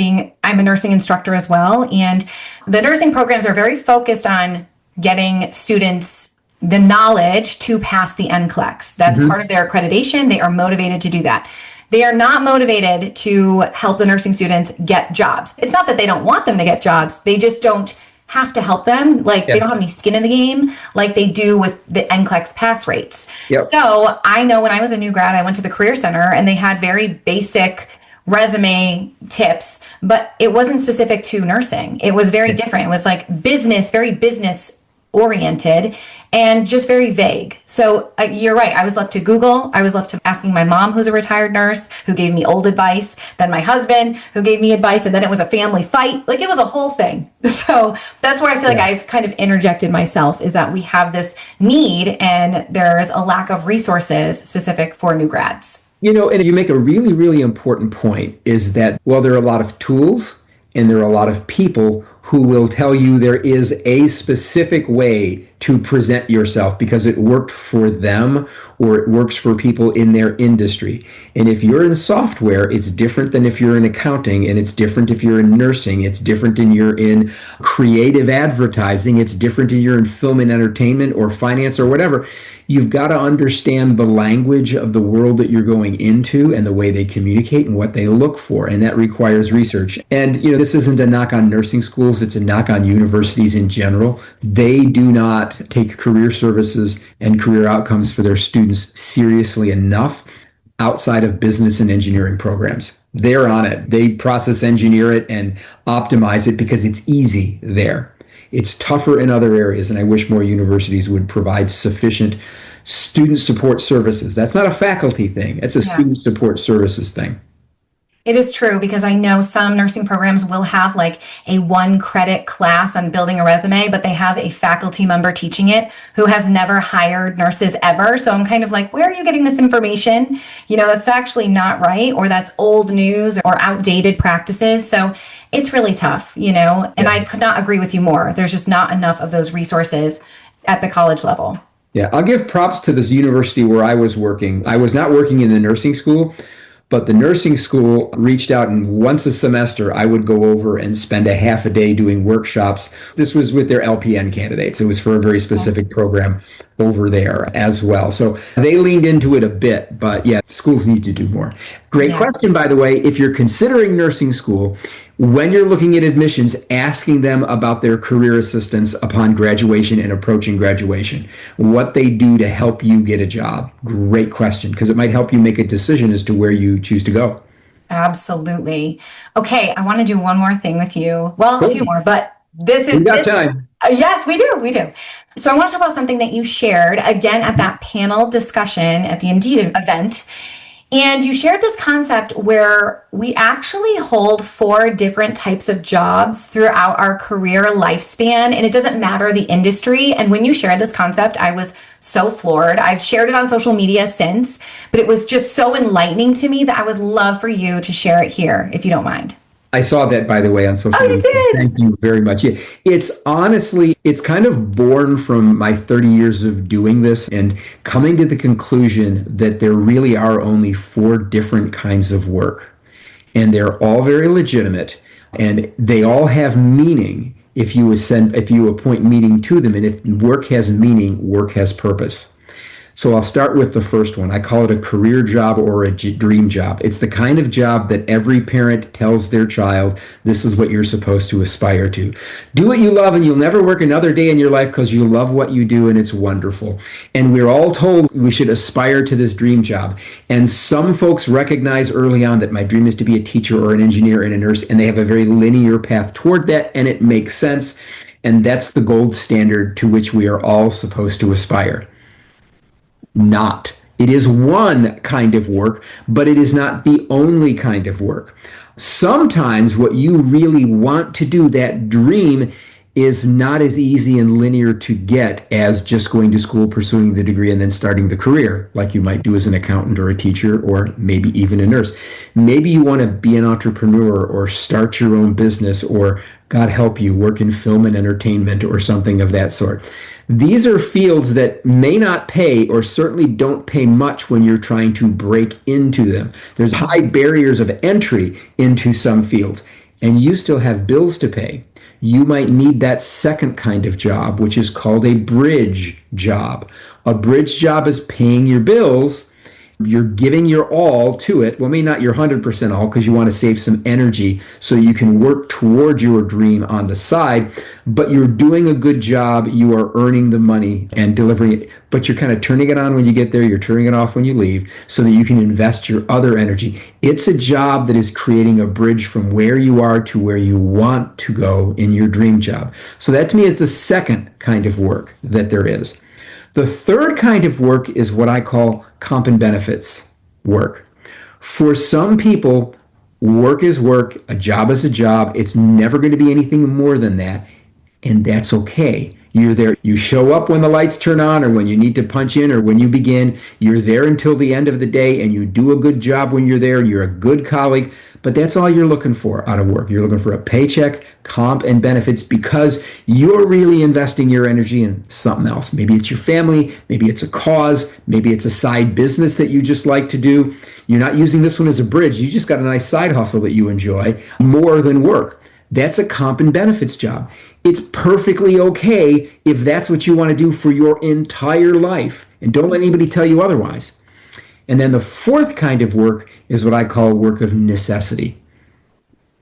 Speaker 1: I'm a nursing instructor as well. And the nursing programs are very focused on getting students the knowledge to pass the NCLEX. That's part of their accreditation. They are motivated to do that. They are not motivated to help the nursing students get jobs. It's not that they don't want them to get jobs. They just don't have to help them. They don't have any skin in the game like they do with the NCLEX pass rates. So I know when I was a new grad, I went to the Career Center and they had very basic resume tips, but it wasn't specific to nursing. It was very different. It was like very business oriented and just very vague. So you're right. I was left to Google. I was left to asking my mom, who's a retired nurse, who gave me old advice, then my husband, who gave me advice, and then it was a family fight. It was a whole thing. So that's where I feel like I've kind of interjected myself, is that we have this need and there's a lack of resources specific for new grads.
Speaker 2: And you make a really, really important point, is that while there are a lot of tools and there are a lot of people who will tell you there is a specific way to present yourself because it worked for them or it works for people in their industry. And if you're in software, it's different than if you're in accounting, and it's different if you're in nursing, it's different if you're in creative advertising, it's different if you're in film and entertainment or finance or whatever. You've got to understand the language of the world that you're going into and the way they communicate and what they look for. And that requires research. And, this isn't a knock on nursing schools. It's a knock on universities in general. They do not take career services and career outcomes for their students seriously enough outside of business and engineering programs. They're on it. They process engineer it and optimize it because it's easy there. It's tougher in other areas, and I wish more universities would provide sufficient student support services. That's not a faculty thing. It's a student support services thing.
Speaker 1: It is true, because I know some nursing programs will have a 1-credit class on building a resume, but they have a faculty member teaching it who has never hired nurses ever. So I'm kind of like, where are you getting this information? That's actually not right, or that's old news or outdated practices. So it's really tough, and I could not agree with you more. There's just not enough of those resources at the college level. Yeah,
Speaker 2: I'll give props to this university where I was working. I was not working in the nursing school, But the nursing school reached out, and once a semester, I would go over and spend a half a day doing workshops. This was with their LPN candidates. It was for a very specific program over there as well. So they leaned into it a bit, but yeah, schools need to do more. Great
Speaker 1: Yeah.
Speaker 2: question, by the way. If you're considering nursing school, when you're looking at admissions, asking them about their career assistance upon graduation and approaching graduation, what they do to help you get a job. Great question, because it might help you make a decision as to where you choose to go.
Speaker 1: Absolutely. Okay, I want to do one more thing with you. Well, a few
Speaker 2: Cool.
Speaker 1: more, but this
Speaker 2: We
Speaker 1: is
Speaker 2: got
Speaker 1: this.
Speaker 2: time.
Speaker 1: Yes, we do. We do. So I want to talk about something that you shared again at that panel discussion at the Indeed event. And you shared this concept where we actually hold four different types of jobs throughout our career lifespan, and it doesn't matter the industry. And when you shared this concept, I was so floored. I've shared it on social media since, but it was just so enlightening to me that I would love for you to share it here, if you don't mind.
Speaker 2: I saw that, by the way, on social
Speaker 1: Oh, you
Speaker 2: media.
Speaker 1: did?
Speaker 2: Thank you very much. Yeah, it's honestly, it's kind of born from my 30 years of doing this and coming to the conclusion that there really are only four different kinds of work. And they're all very legitimate, and they all have meaning if you appoint meaning to them. And if work has meaning, work has purpose. So I'll start with the first one. I call it a career job or a dream job. It's the kind of job that every parent tells their child, this is what you're supposed to aspire to. Do what you love and you'll never work another day in your life because you love what you do and it's wonderful. And we're all told we should aspire to this dream job. And some folks recognize early on that my dream is to be a teacher or an engineer and a nurse, and they have a very linear path toward that, and it makes sense. And that's the gold standard to which we are all supposed to aspire. Not. It is one kind of work, but it is not the only kind of work. Sometimes what you really want to do, that dream, is not as easy and linear to get as just going to school, pursuing the degree, and then starting the career, like you might do as an accountant or a teacher or maybe even a nurse. Maybe you want to be an entrepreneur or start your own business or, God help you, work in film and entertainment or something of that sort. These are fields that may not pay or certainly don't pay much when you're trying to break into them. There's high barriers of entry into some fields, and you still have bills to pay. You might need that second kind of job, which is called a bridge job. A bridge job is paying your bills. You're giving your all to it. Well, maybe not your 100% all, because you want to save some energy so you can work toward your dream on the side, but you're doing a good job. You are earning the money and delivering it, but you're kind of turning it on when you get there. You're turning it off when you leave so that you can invest your other energy. It's a job that is creating a bridge from where you are to where you want to go in your dream job. So that to me is the second kind of work that there is. The third kind of work is what I call comp and benefits work. For some people, work is work, a job is a job. It's never going to be anything more than that, and that's okay. You're there. You show up when the lights turn on or when you need to punch in or when you begin. You're there until the end of the day, and you do a good job when you're there. You're a good colleague, but that's all you're looking for out of work. You're looking for a paycheck, comp, and benefits because you're really investing your energy in something else. Maybe it's your family, maybe it's a cause, maybe it's a side business that you just like to do. You're not using this one as a bridge. You just got a nice side hustle that you enjoy more than work. That's a comp and benefits job. It's perfectly okay if that's what you want to do for your entire life. And don't let anybody tell you otherwise. And then the fourth kind of work is what I call work of necessity.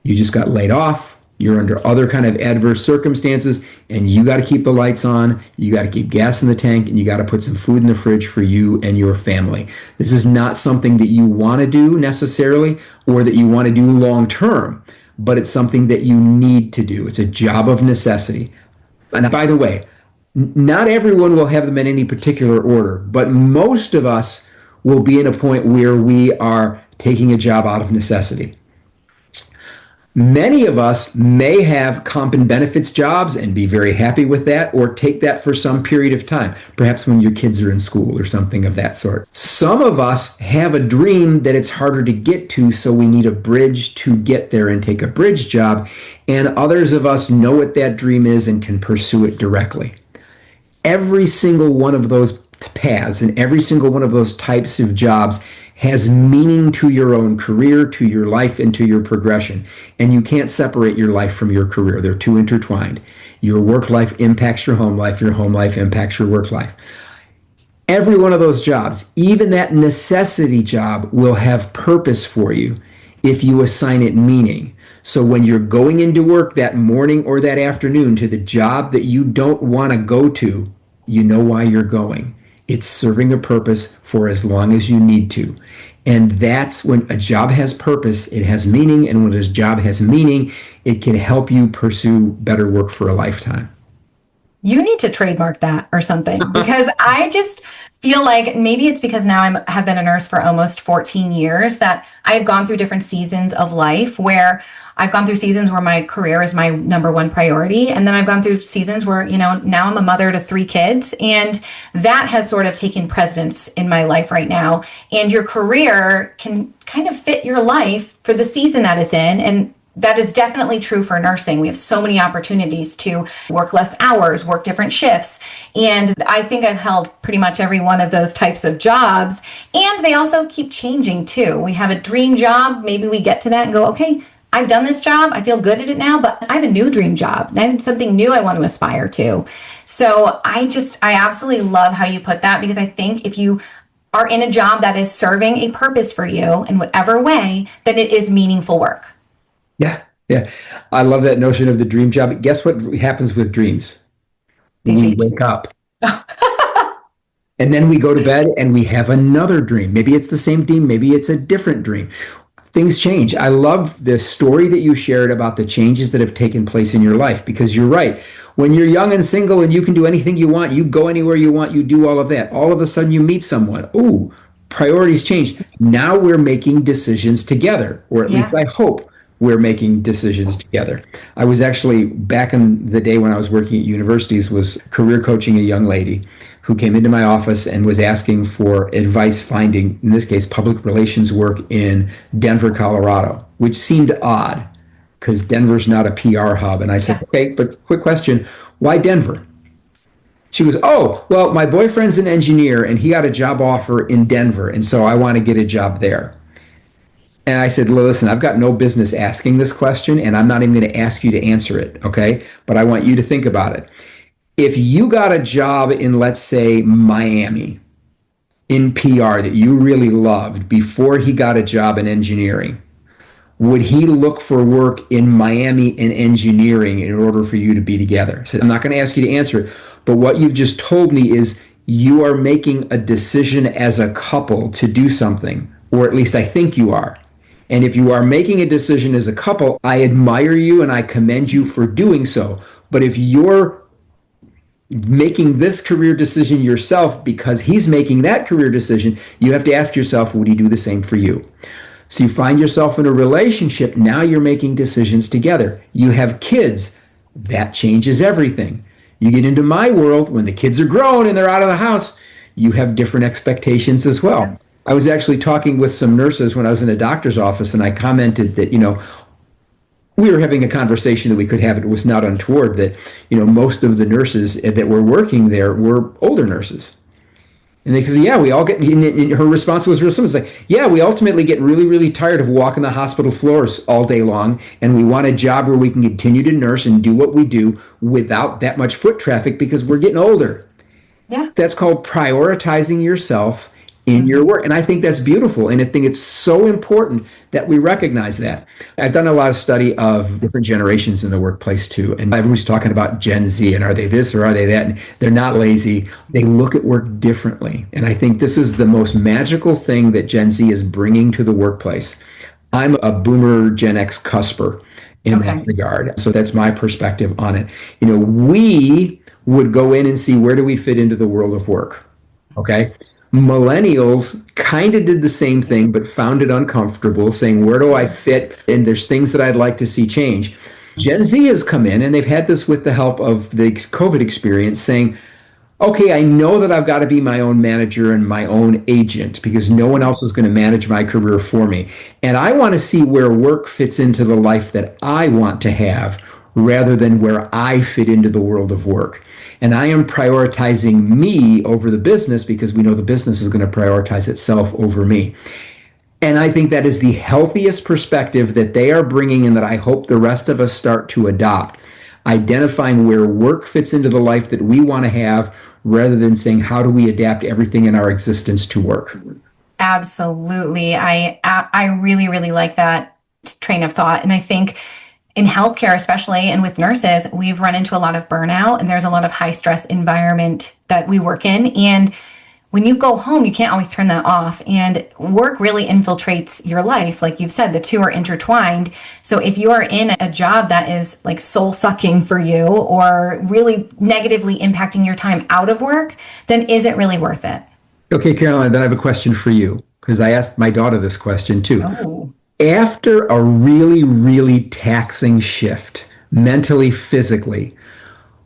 Speaker 2: You just got laid off. You're under other kind of adverse circumstances, and you got to keep the lights on. You got to keep gas in the tank, and you got to put some food in the fridge for you and your family. This is not something that you want to do necessarily or that you want to do long term, but it's something that you need to do. It's a job of necessity. And by the way, not everyone will have them in any particular order, but most of us will be in a point where we are taking a job out of necessity. Many of us may have comp and benefits jobs and be very happy with that, or take that for some period of time, perhaps when your kids are in school or something of that sort. Some of us have a dream that it's harder to get to, so we need a bridge to get there and take a bridge job, and others of us know what that dream is and can pursue it directly. Every single one of those paths, and every single one of those types of jobs has meaning to your own career, to your life, and to your progression. And you can't separate your life from your career. They're too intertwined. Your work life impacts your home life impacts your work life. Every one of those jobs, even that necessity job, will have purpose for you if you assign it meaning. So when you're going into work that morning or that afternoon to the job that you don't want to go to, you know why you're going. It's serving a purpose for as long as you need to. And that's when a job has purpose, it has meaning. And when a job has meaning, it can help you pursue better work for a lifetime.
Speaker 1: You need to trademark that or something because I just feel like maybe it's because now I have been a nurse for almost 14 years that I've gone through different seasons of life where I've gone through seasons where my career is my number one priority. And then I've gone through seasons where, now I'm a mother to 3 kids. And that has sort of taken precedence in my life right now. And your career can kind of fit your life for the season that it's in. And that is definitely true for nursing. We have so many opportunities to work less hours, work different shifts. And I think I've held pretty much every one of those types of jobs. And they also keep changing too. We have a dream job. Maybe we get to that and go, okay, I've done this job. I feel good at it now, but I have a new dream job. I have something new I want to aspire to. So I absolutely love how you put that because I think if you are in a job that is serving a purpose for you in whatever way, then it is meaningful work.
Speaker 2: Yeah, yeah. I love that notion of the dream job. Guess what happens with dreams? We wake up. And then we go to bed and we have another dream. Maybe it's the same dream, maybe it's a different dream. Things change. I love the story that you shared about the changes that have taken place in your life because you're right. When you're young and single and you can do anything you want, you go anywhere you want, you do all of that. All of a sudden you meet someone. Ooh, priorities change. Now we're making decisions together, or at least I hope we're making decisions together. I was actually back in the day when I was working at universities was career coaching a young lady who came into my office and was asking for advice finding, in this case, public relations work in Denver, Colorado, which seemed odd because Denver's not a PR hub. And I said, okay, but quick question, why Denver? She goes, oh, well, my boyfriend's an engineer and he got a job offer in Denver. And so I want to get a job there. And I said, listen, I've got no business asking this question, and I'm not even going to ask you to answer it, okay? But I want you to think about it. If you got a job in, let's say, Miami, in PR that you really loved before he got a job in engineering, would he look for work in Miami in engineering in order for you to be together? I said, I'm not going to ask you to answer it, but what you've just told me is you are making a decision as a couple to do something, or at least I think you are. And if you are making a decision as a couple, I admire you and I commend you for doing so. But if you're making this career decision yourself because he's making that career decision, you have to ask yourself, would he do the same for you? So you find yourself in a relationship, now you're making decisions together. You have kids, that changes everything. You get into my world, when the kids are grown and they're out of the house, you have different expectations as well. I was actually talking with some nurses when I was in a doctor's office, and I commented that, we were having a conversation that we could have. It was not untoward that, most of the nurses that were working there were older nurses. And they said, yeah, we all get, and her response was real simple. It's like, yeah, we ultimately get really, really tired of walking the hospital floors all day long. And we want a job where we can continue to nurse and do what we do without that much foot traffic because we're getting older.
Speaker 1: Yeah.
Speaker 2: That's called prioritizing yourself in your work. And I think that's beautiful. And I think it's so important that we recognize that. I've done a lot of study of different generations in the workplace too. And everybody's talking about Gen Z and are they this or are they that? And they're not lazy. They look at work differently. And I think this is the most magical thing that Gen Z is bringing to the workplace. I'm a boomer Gen X cusper in that regard. So that's my perspective on it. We would go in and see where do we fit into the world of work. Okay. Millennials kind of did the same thing, but found it uncomfortable, saying, where do I fit? And there's things that I'd like to see change. Gen Z has come in, and they've had this with the help of the COVID experience, saying, okay, I know that I've got to be my own manager and my own agent because no one else is going to manage my career for me. And I want to see where work fits into the life that I want to have rather than where I fit into the world of work. And I am prioritizing me over the business because we know the business is going to prioritize itself over me. And I think that is the healthiest perspective that they are bringing in that I hope the rest of us start to adopt. Identifying where work fits into the life that we want to have rather than saying, how do we adapt everything in our existence to work?
Speaker 1: Absolutely. I really, really like that train of thought. And I think in healthcare, especially, and with nurses, we've run into a lot of burnout and there's a lot of high stress environment that we work in. And when you go home, you can't always turn that off. And work really infiltrates your life. Like you've said, the two are intertwined. So if you are in a job that is like soul sucking for you or really negatively impacting your time out of work, then is it really worth it?
Speaker 2: Okay, Caroline, then I have a question for you because I asked my daughter this question too.
Speaker 1: Oh.
Speaker 2: After a really, really taxing shift, mentally, physically,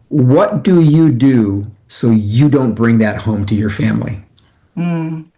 Speaker 2: what do you do so you don't bring that home to your family?
Speaker 1: And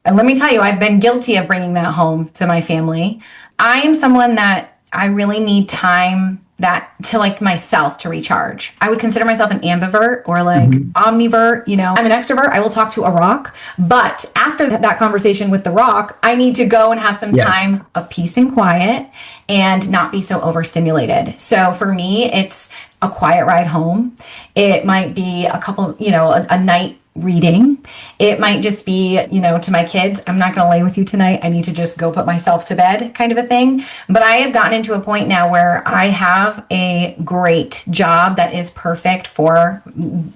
Speaker 1: let me tell you, I've been guilty of bringing that home to my family. I am someone that I really need time that to like myself to recharge. I would consider myself an ambivert or like omnivert. You know, I'm an extrovert. I will talk to a rock. But after that conversation with the rock, I need to go and have some
Speaker 2: Yeah.
Speaker 1: time of peace and quiet and not be so overstimulated. So for me, it's a quiet ride home. It might be a couple, a night reading. It might just be, to my kids, I'm not going to lay with you tonight. I need to just go put myself to bed kind of a thing. But I have gotten into a point now where I have a great job that is perfect for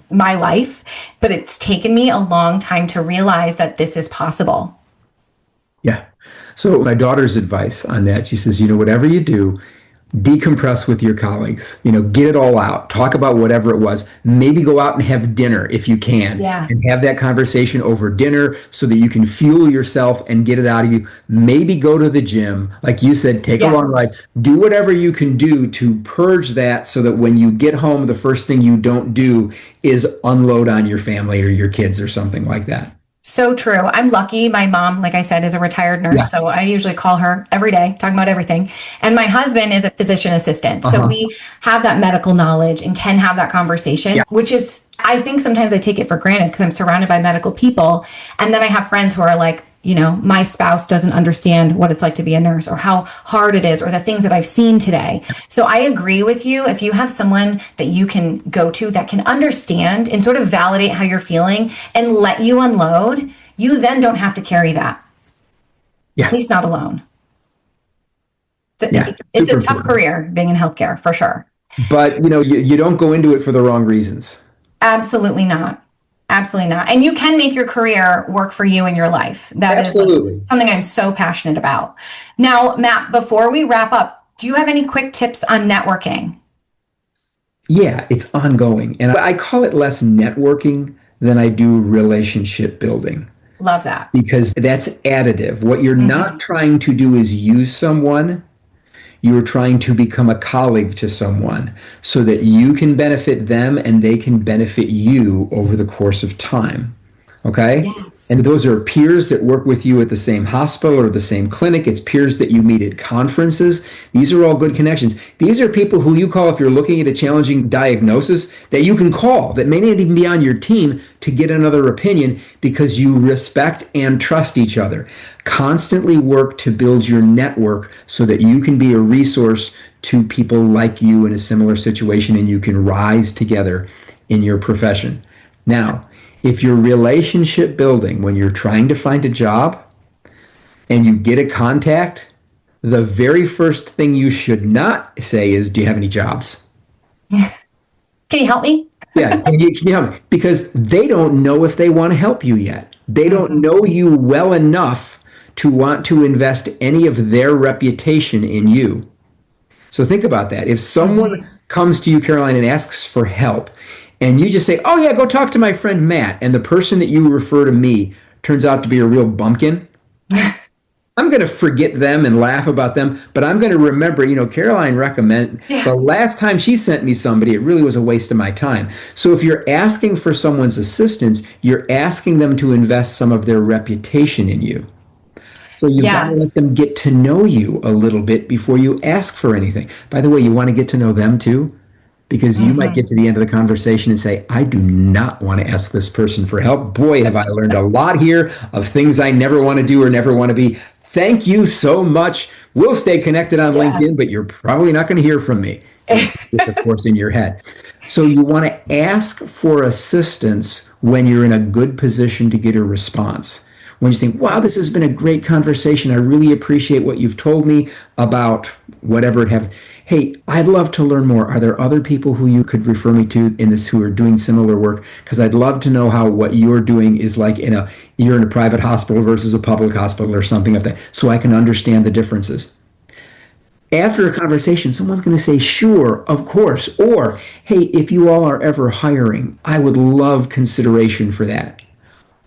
Speaker 1: my life, but it's taken me a long time to realize that this is possible.
Speaker 2: Yeah. So my daughter's advice on that, she says, whatever you do, decompress with your colleagues, get it all out, talk about whatever it was, maybe go out and have dinner if you can,
Speaker 1: Yeah.
Speaker 2: and have that conversation over dinner so that you can fuel yourself and get it out of you. Maybe go to the gym, like you said, take a
Speaker 1: Yeah.
Speaker 2: long ride, do whatever you can do to purge that so that when you get home, the first thing you don't do is unload on your family or your kids or something like that.
Speaker 1: So true. I'm lucky. My mom, like I said, is a retired nurse.
Speaker 2: Yeah.
Speaker 1: So I usually call her every day, talking about everything. And my husband is a physician assistant. So
Speaker 2: Uh-huh.
Speaker 1: we have that medical knowledge and can have that conversation,
Speaker 2: Yeah.
Speaker 1: which is, I think sometimes I take it for granted because I'm surrounded by medical people. And then I have friends who are like, my spouse doesn't understand what it's like to be a nurse or how hard it is or the things that I've seen today. So I agree with you. If you have someone that you can go to that can understand and sort of validate how you're feeling and let you unload, you then don't have to carry that,
Speaker 2: Yeah.
Speaker 1: at least not alone.
Speaker 2: Yeah.
Speaker 1: It's
Speaker 2: Super
Speaker 1: a tough
Speaker 2: important.
Speaker 1: career being in healthcare for sure.
Speaker 2: But you don't go into it for the wrong reasons.
Speaker 1: Absolutely not. Absolutely not. And you can make your career work for you in your life. That is
Speaker 2: Absolutely.
Speaker 1: something I'm so passionate about. Now, Matt, before we wrap up, do you have any quick tips on networking?
Speaker 2: Yeah, it's ongoing. And I call it less networking than I do relationship building
Speaker 1: Love that.
Speaker 2: because that's additive. What you're not trying to do is use someone. You are trying to become a colleague to someone so that you can benefit them and they can benefit you over the course of time. Okay?
Speaker 1: Yes.
Speaker 2: And those are peers that work with you at the same hospital or the same clinic. It's peers that you meet at conferences. These are all good connections. These are people who you call if you're looking at a challenging diagnosis that you can call that may not even be on your team to get another opinion because you respect and trust each other. Constantly work to build your network so that you can be a resource to people like you in a similar situation and you can rise together in your profession. Now, if you're relationship building when you're trying to find a job and you get a contact, the very first thing you should not say is, do you have any jobs?
Speaker 1: Can you help me?
Speaker 2: Yeah, can you help me? Because they don't know if they want to help you yet. They don't know you well enough to want to invest any of their reputation in you. So think about that. If someone comes to you, Caroline, and asks for help, and you just say, oh, yeah, go talk to my friend Matt, and the person that you refer to me turns out to be a real bumpkin, I'm going to forget them and laugh about them, but I'm going to remember, Caroline recommended the last time she sent me somebody, it really was a waste of my time. So if you're asking for someone's assistance, you're asking them to invest some of their reputation in you. So you've got to
Speaker 1: Yes.
Speaker 2: let them get to know you a little bit before you ask for anything. By the way, you want to get to know them too, because you might get
Speaker 1: Hmm.
Speaker 2: to the end of the conversation and say, I do not want to ask this person for help. Boy, have I learned a lot here of things I never want to do or never want to be. Thank you so much. We'll stay connected on
Speaker 1: Yeah.
Speaker 2: LinkedIn, but you're probably not going to hear from me. It's just, of course, in your head. So you want to ask for assistance when you're in a good position to get a response. When you think, wow, this has been a great conversation. I really appreciate what you've told me about whatever it has. Hey, I'd love to learn more. Are there other people who you could refer me to in this who are doing similar work? Because I'd love to know how what you're doing is like you're in a private hospital versus a public hospital or something like that, so I can understand the differences. After a conversation, someone's going to say, sure, of course. Or, hey, if you all are ever hiring, I would love consideration for that.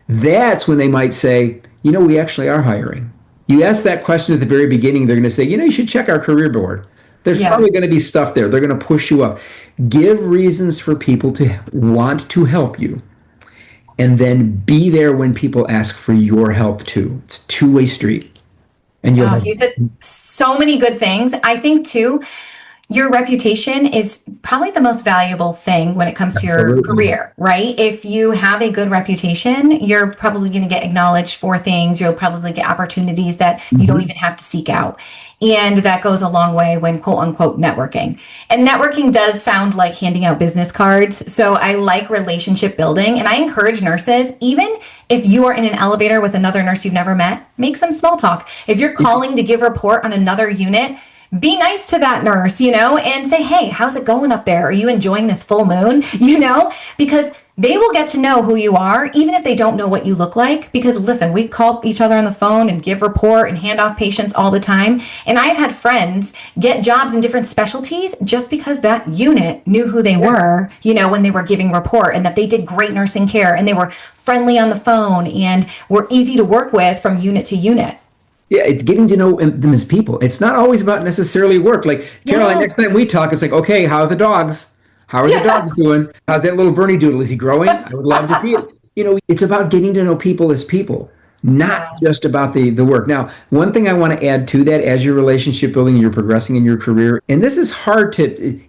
Speaker 2: That's when they might say, we actually are hiring. You ask that question at the very beginning, they're going to say, you should check our career board. There's
Speaker 1: Yeah.
Speaker 2: probably going to be stuff there. They're going to push you up. Give reasons for people to want to help you. And then be there when people ask for your help too. It's a two-way street. And you'll
Speaker 1: Oh,
Speaker 2: have,
Speaker 1: you said so many good things. I think too, your reputation is probably the most valuable thing when it comes to your
Speaker 2: absolutely.
Speaker 1: career, right? If you have a good reputation, you're probably going to get acknowledged for things. You'll probably get opportunities that you don't
Speaker 2: Mhm.
Speaker 1: even have to seek out. And that goes a long way when quote unquote networking. And networking does sound like handing out business cards. So I like relationship building. And I encourage nurses, even if you are in an elevator with another nurse you've never met, make some small talk. If you're calling to give a report on another unit, be nice to that nurse, and say, hey, how's it going up there? Are you enjoying this full moon? Because they will get to know who you are, even if they don't know what you look like. Because listen, we call each other on the phone and give report and hand off patients all the time. And I've had friends get jobs in different specialties just because that unit knew who they were, when they were giving report, and that they did great nursing care and they were friendly on the phone and were easy to work with from unit to unit.
Speaker 2: Yeah, it's getting to know them as people. It's not always about necessarily work. Like, Caroline,
Speaker 1: Yes.
Speaker 2: next time we talk, it's like, okay, how are the dogs? How are the dogs
Speaker 1: Yes.
Speaker 2: doing? How's that little Bernie doodle? Is he growing? I would love to see it. It's about getting to know people as people, not
Speaker 1: Yeah.
Speaker 2: just about the work. Now, one thing I want to add to that as your relationship building, you're progressing in your career, and this is hard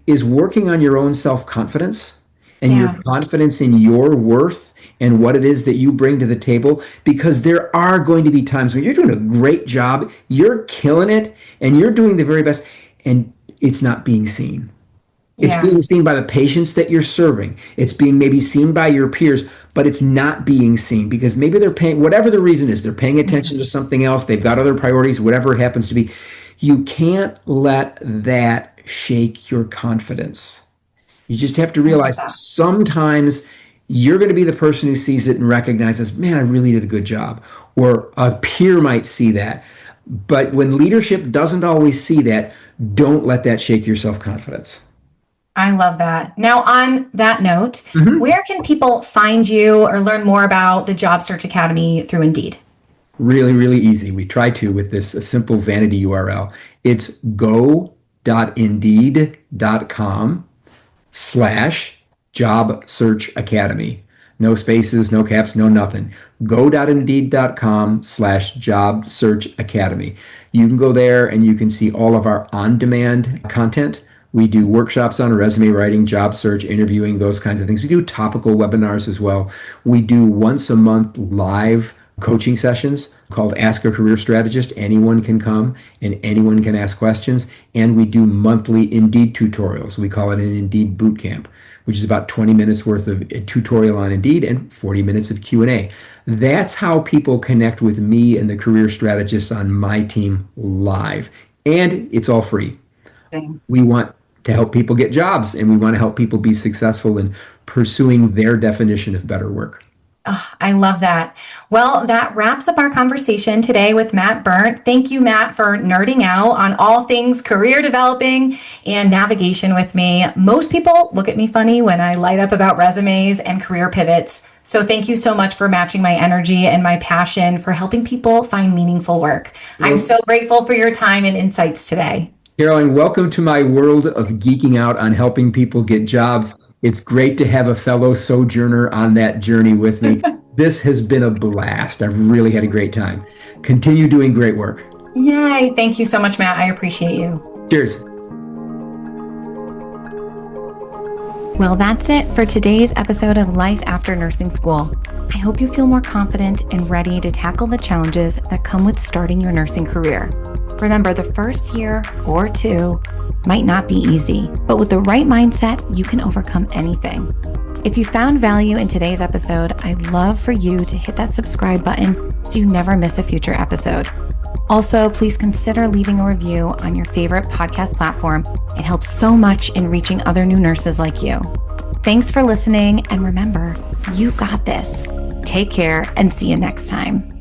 Speaker 2: is working on your own self-confidence and your
Speaker 1: Yeah.
Speaker 2: confidence in your worth and what it is that you bring to the table, because there are going to be times when you're doing a great job, you're killing it, and you're doing the very best, and it's not being seen. It's
Speaker 1: Yeah.
Speaker 2: being seen by the patients that you're serving. It's being maybe seen by your peers, but it's not being seen because maybe they're paying, whatever the reason is, they're paying attention to something else. They've got other priorities, whatever it happens to be. You can't let that shake your confidence. You just have to
Speaker 1: I love
Speaker 2: realize
Speaker 1: that.
Speaker 2: sometimes you're going to be the person who sees it and recognizes, man, I really did a good job. Or a peer might see that. But when leadership doesn't always see that, don't let that shake your self confidence.
Speaker 1: I love that. Now, on that note,
Speaker 2: Mm-hmm.
Speaker 1: where can people find you or learn more about the Job Search Academy through Indeed?
Speaker 2: Really, really easy. We try to with this a simple vanity URL. It's go.indeed.com/ job search academy. No spaces, no caps, no nothing. Go.indeed.com/ job search academy. You can go there and you can see all of our on demand content. We do workshops on resume writing, job search, interviewing, those kinds of things. We do topical webinars as well. We do once a month live coaching sessions called Ask a Career Strategist. Anyone can come and anyone can ask questions. And we do monthly Indeed tutorials. We call it an Indeed boot camp, which is about 20 minutes worth of a tutorial on Indeed and 40 minutes of Q&A. That's how people connect with me and the career strategists on my team live. And it's all free. We want to help people get jobs and we want to help people be successful in pursuing their definition of better work.
Speaker 1: Oh, I love that. Well, that wraps up our conversation today with Matt Berndt. Thank you, Matt, for nerding out on all things career developing and navigation with me. Most people look at me funny when I light up about resumes and career pivots. So thank you so much for matching my energy and my passion for helping people find meaningful work. I'm
Speaker 2: Well,
Speaker 1: so grateful for your time and insights today.
Speaker 2: Caroline, welcome to my world of geeking out on helping people get jobs. It's great to have a fellow sojourner on that journey with me. This has been a blast. I've really had a great time. Continue doing great work.
Speaker 1: Yay. Thank you so much, Matt. I appreciate you.
Speaker 2: Cheers.
Speaker 1: Well, that's it for today's episode of Life After Nursing School. I hope you feel more confident and ready to tackle the challenges that come with starting your nursing career. Remember, the first year or two might not be easy, but with the right mindset, you can overcome anything. If you found value in today's episode, I'd love for you to hit that subscribe button so you never miss a future episode. Also, please consider leaving a review on your favorite podcast platform. It helps so much in reaching other new nurses like you. Thanks for listening, and remember, you've got this. Take care and see you next time.